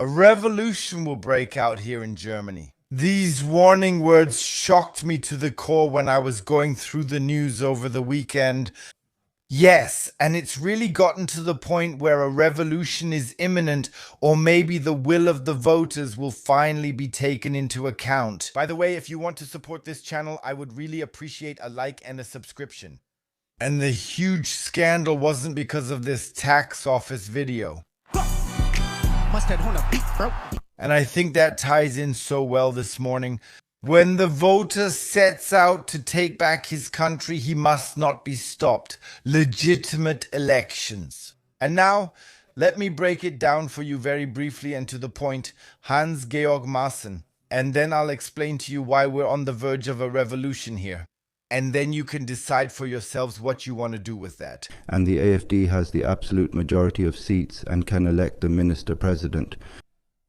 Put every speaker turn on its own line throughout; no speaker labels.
A revolution will break out here in Germany. These warning words shocked me to the core when I was going through the news over the weekend. Yes, and it's really gotten to the point where a revolution is imminent, or maybe the will of the voters will finally be taken into account. By the way, if you want to support this channel, I would really appreciate a like and a subscription. And the huge scandal wasn't because of this tax office video. And I think that ties in so well this morning. When the voter sets out to take back his country, he must not be stopped. Legitimate elections. And now, let me break it down for you very briefly and to the point. Hans-Georg Maaßen. And then I'll explain to you why we're on the verge of a revolution here. And then you can decide for yourselves what you want to do with that.
And the AfD has the absolute majority of seats and can elect the minister-president.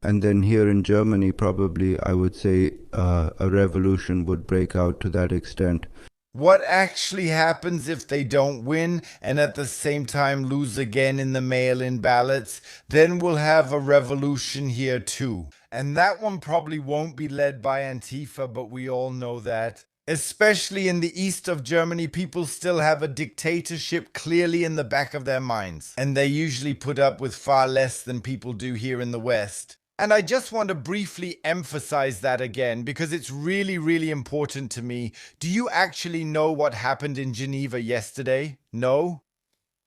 And then here in Germany, probably, I would say a revolution would break out to that extent.
What actually happens if they don't win and at the same time lose again in the mail-in ballots? Then we'll have a revolution here too. And that one probably won't be led by Antifa, but we all know that. Especially in the east of Germany, people still have a dictatorship clearly in the back of their minds. And they usually put up with far less than people do here in the West. And I just want to briefly emphasize that again, because it's really, really important to me. Do you actually know what happened in Geneva yesterday? No?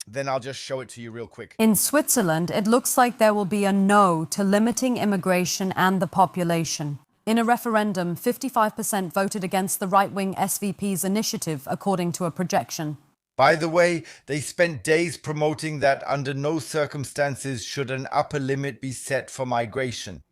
Then I'll just show it to you real quick.
In Switzerland, it looks like there will be a no to limiting immigration and the population. In a referendum, 55% voted against the right-wing SVP's initiative, according to a projection.
By the way, they spent days promoting that under no circumstances should an upper limit be set for migration.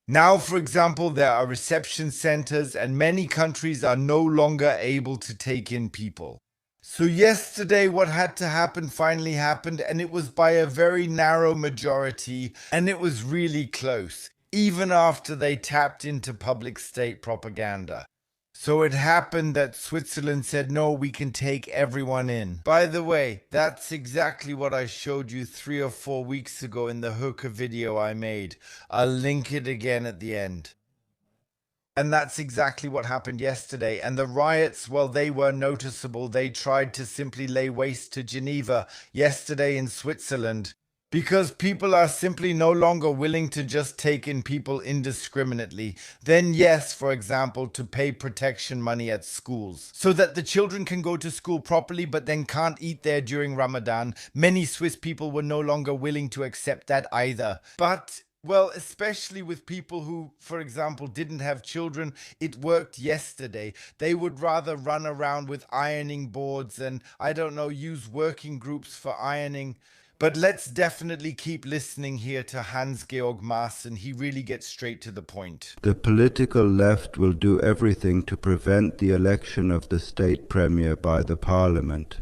Now, for example, there are reception centers and many countries are no longer able to take in people. So yesterday what had to happen finally happened, and it was by a very narrow majority, and it was really close, even after they tapped into public state propaganda. So it happened that Switzerland said, no, we can take everyone in. By the way, that's exactly what I showed you 3 or 4 weeks ago in the hooker video I made. I'll link it again at the end. And that's exactly what happened yesterday. And the riots, well, they were noticeable. They tried to simply lay waste to Geneva yesterday in Switzerland. Because people are simply no longer willing to just take in people indiscriminately. Then yes, for example, to pay protection money at schools. So that the children can go to school properly but then can't eat there during Ramadan. Many Swiss people were no longer willing to accept that either. But well, especially with people who, for example, didn't have children, it worked yesterday. They would rather run around with ironing boards and, I don't know, use working groups for ironing. But let's definitely keep listening here to Hans-Georg Maaßen. He really gets straight to the point.
The political left will do everything to prevent the election of the state premier by the parliament.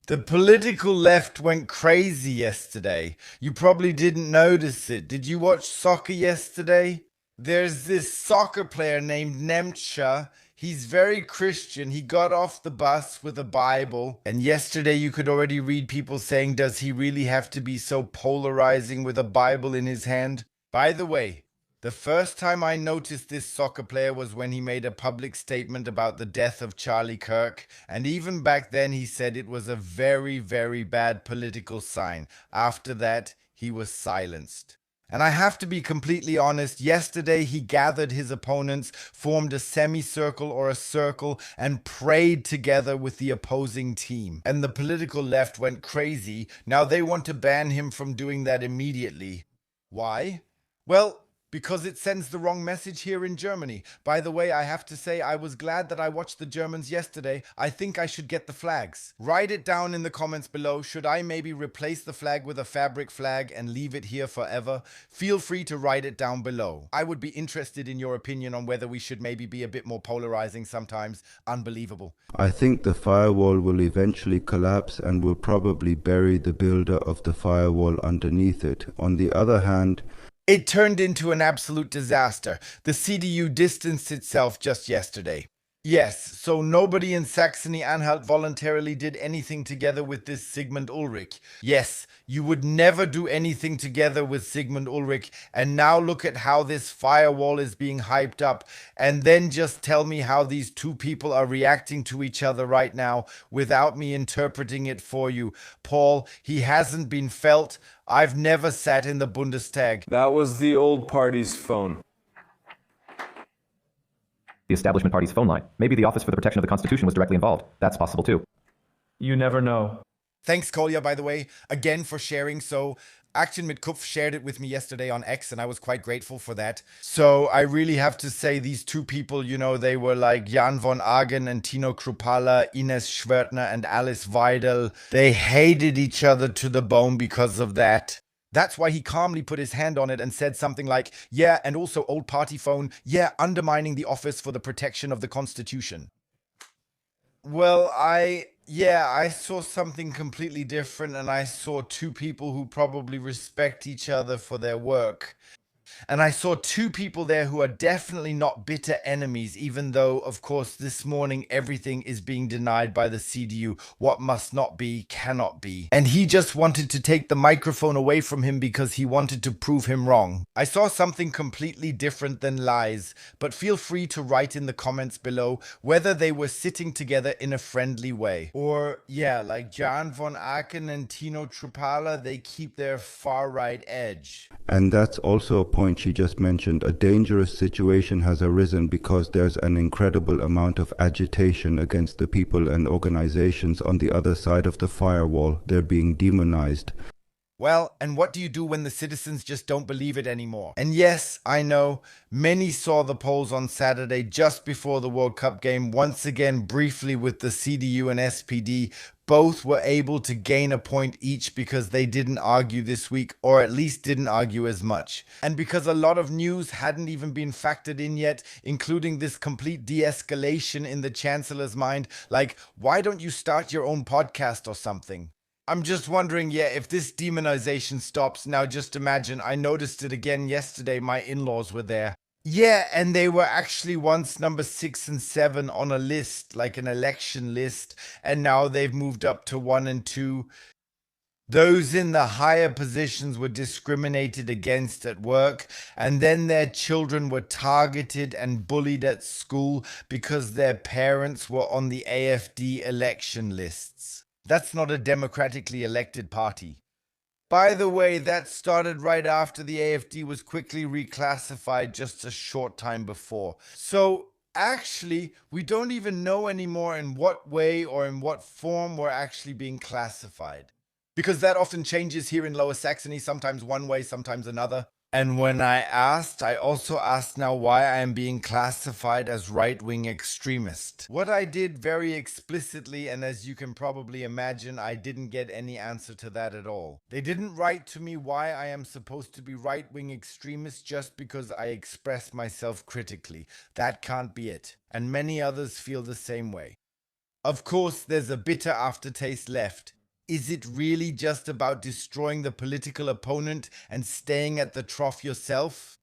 The political left went crazy yesterday. You probably didn't notice it. Did you watch soccer yesterday? There's this soccer player named Nemtsha. He's very Christian. He got off the bus with a Bible. And yesterday you could already read people saying, does he really have to be so polarizing with a Bible in his hand? By the way, the first time I noticed this soccer player was when he made a public statement about the death of Charlie Kirk. And even back then he said it was a very, very bad political sign. After that, he was silenced. And I have to be completely honest, yesterday he gathered his opponents, formed a semicircle or a circle, and prayed together with the opposing team. And the political left went crazy. Now they want to ban him from doing that immediately. Why? Well, because it sends the wrong message here in Germany. By the way, I have to say I was glad that I watched the Germans yesterday. I think I should get the flags. Write it down in the comments below. Should I maybe replace the flag with a fabric flag and leave it here forever? Feel free to write it down below. I would be interested in your opinion on whether we should maybe be a bit more polarizing sometimes. Unbelievable.
I think the firewall will eventually collapse and will probably bury the builder of the firewall underneath it. On the other hand,
it turned into an absolute disaster. The CDU distanced itself just yesterday. Yes, so nobody in Saxony-Anhalt voluntarily did anything together with this Sigmund Ulrich. Yes, you would never do anything together with Sigmund Ulrich, and now look at how this firewall is being hyped up, and then just tell me how these two people are reacting to each other right now without me interpreting it for you. Paul, he hasn't been felt. I've never sat in the Bundestag.
That was the old party's phone.
The establishment party's phone line. Maybe the Office for the Protection of the Constitution was directly involved. That's possible too.
You never know.
Thanks, Kolja, by the way, again for sharing. So, Action mit Kupf shared it with me yesterday on X, and I was quite grateful for that. So, I really have to say, these two people, they were like Jan von Agen and Tino Kruppala, Ines Schwertner and Alice Weidel. They hated each other to the bone because of that. That's why he calmly put his hand on it and said something like, yeah, and also old party phone, yeah, undermining the Office for the Protection of the Constitution. Well, I saw something completely different, and I saw two people who probably respect each other for their work. And I saw two people there who are definitely not bitter enemies, even though, of course, this morning everything is being denied by the CDU. What must not be, cannot be. And he just wanted to take the microphone away from him because he wanted to prove him wrong. I saw something completely different than lies, but feel free to write in the comments below whether they were sitting together in a friendly way. Or, yeah, like Jan von Aken and Tino Trupala, they keep their far-right edge.
And that's also a point she just mentioned. A dangerous situation has arisen because there's an incredible amount of agitation against the people and organizations on the other side of the firewall. They're being demonized.
Well, and what do you do when the citizens just don't believe it anymore? And yes, I know, many saw the polls on Saturday just before the World Cup game, once again briefly with the CDU and SPD. Both were able to gain a point each because they didn't argue this week, or at least didn't argue as much. And because a lot of news hadn't even been factored in yet, including this complete de-escalation in the Chancellor's mind, like, why don't you start your own podcast or something? I'm just wondering, if this demonization stops. Now just imagine, I noticed it again yesterday, my in-laws were there. Yeah, and they were actually once number 6 and 7 on a list, like an election list, and now they've moved up to 1 and 2. Those in the higher positions were discriminated against at work, and then their children were targeted and bullied at school because their parents were on the AfD election lists. That's not a democratically elected party. By the way, that started right after the AfD was quickly reclassified just a short time before. So actually, we don't even know anymore in what way or in what form we're actually being classified. Because that often changes here in Lower Saxony, sometimes one way, sometimes another. And when I also asked now why I am being classified as right-wing extremist. What I did very explicitly, and as you can probably imagine, I didn't get any answer to that at all. They didn't write to me why I am supposed to be right-wing extremist just because I express myself critically. That can't be it. And many others feel the same way. Of course, there's a bitter aftertaste left. Is it really just about destroying the political opponent and staying at the trough yourself?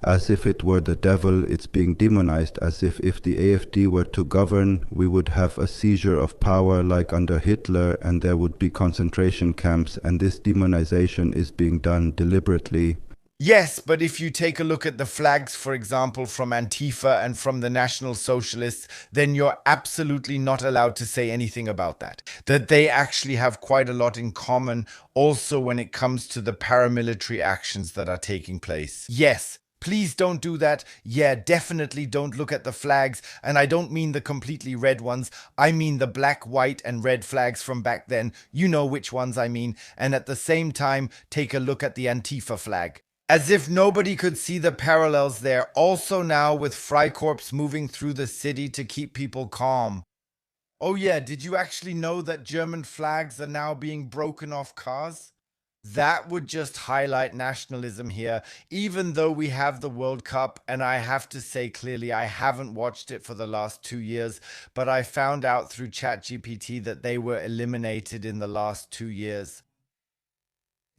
As if it were the devil, it's being demonized, as if the AfD were to govern, we would have a seizure of power like under Hitler, and there would be concentration camps, and this demonization is being done deliberately.
Yes, but if you take a look at the flags, for example, from Antifa and from the National Socialists, then you're absolutely not allowed to say anything about that. That they actually have quite a lot in common also when it comes to the paramilitary actions that are taking place. Yes, please don't do that. Yeah, definitely don't look at the flags. And I don't mean the completely red ones. I mean the black, white, and red flags from back then. You know which ones I mean. And at the same time, take a look at the Antifa flag. As if nobody could see the parallels there, also now with Freikorps moving through the city to keep people calm. Oh yeah, did you actually know that German flags are now being broken off cars? That would just highlight nationalism here, even though we have the World Cup, and I have to say clearly I haven't watched it for the last 2 years, but I found out through ChatGPT that they were eliminated in the last 2 years.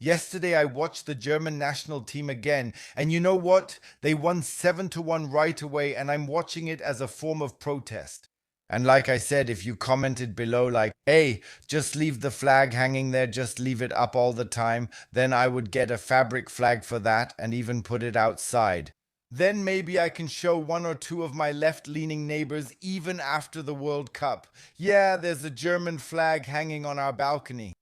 Yesterday, I watched the German national team again, and you know what? They won 7-1 right away, and I'm watching it as a form of protest. And like I said, if you commented below like, hey, just leave the flag hanging there, just leave it up all the time, then I would get a fabric flag for that and even put it outside. Then maybe I can show one or two of my left-leaning neighbors even after the World Cup. Yeah, there's a German flag hanging on our balcony.